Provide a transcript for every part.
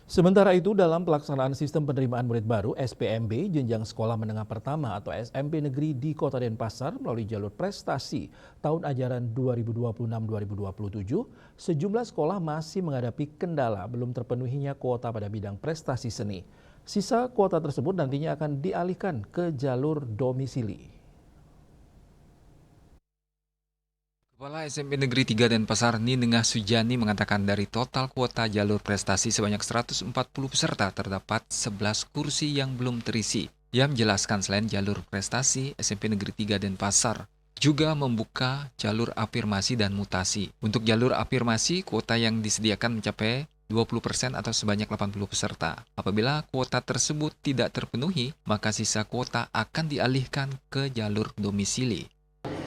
Sementara itu, dalam pelaksanaan sistem penerimaan murid baru (SPMB) jenjang sekolah menengah pertama atau SMP negeri di Kota Denpasar melalui jalur prestasi tahun ajaran 2026-2027, sejumlah sekolah masih menghadapi kendala belum terpenuhinya kuota pada bidang prestasi seni. Sisa kuota tersebut nantinya akan dialihkan ke jalur domisili. Kepala SMP Negeri 3 Denpasar Ninengah Sujani mengatakan dari total kuota jalur prestasi sebanyak 140 peserta terdapat 11 kursi yang belum terisi. Ia menjelaskan selain jalur prestasi, SMP Negeri 3 Denpasar juga membuka jalur afirmasi dan mutasi. Untuk jalur afirmasi, kuota yang disediakan mencapai 20% atau sebanyak 80 peserta. Apabila kuota tersebut tidak terpenuhi, maka sisa kuota akan dialihkan ke jalur domisili.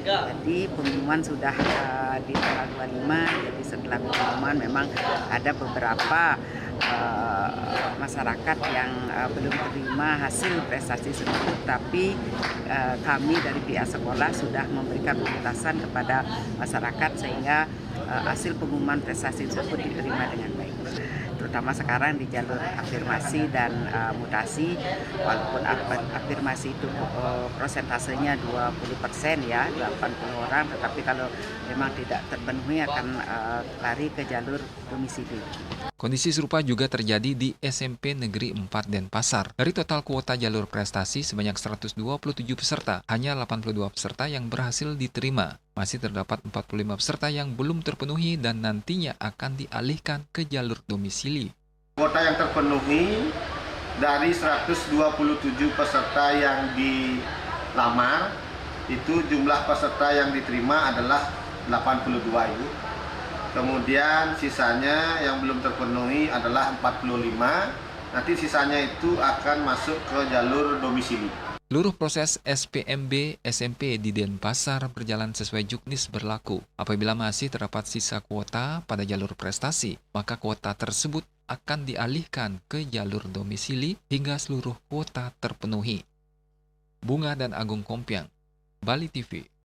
Jadi pengumuman sudah di tanggal 25, jadi setelah pengumuman memang ada beberapa masyarakat yang belum terima hasil prestasi tersebut, tapi kami dari pihak sekolah sudah memberikan pemutasan kepada masyarakat sehingga hasil pengumuman prestasi tersebut diterima dengan baik. Terutama sekarang di jalur afirmasi dan mutasi, walaupun afirmasi itu prosentasenya 20% ya, 80 orang, tetapi kalau memang tidak terpenuhi akan lari ke jalur domisili. Kondisi serupa juga terjadi di SMP Negeri 4 Denpasar. Dari total kuota jalur prestasi sebanyak 127 peserta, hanya 82 peserta yang berhasil diterima. Masih terdapat 45 peserta yang belum terpenuhi dan nantinya akan dialihkan ke jalur domisili. Kuota yang terpenuhi dari 127 peserta yang dilamar, itu jumlah peserta yang diterima adalah 82 itu. Kemudian sisanya yang belum terpenuhi adalah 45. Nanti sisanya itu akan masuk ke jalur domisili. Seluruh proses SPMB SMP di Denpasar berjalan sesuai juknis berlaku. Apabila masih terdapat sisa kuota pada jalur prestasi, maka kuota tersebut akan dialihkan ke jalur domisili hingga seluruh kuota terpenuhi. Bunga dan Agung Kompiang, Bali TV.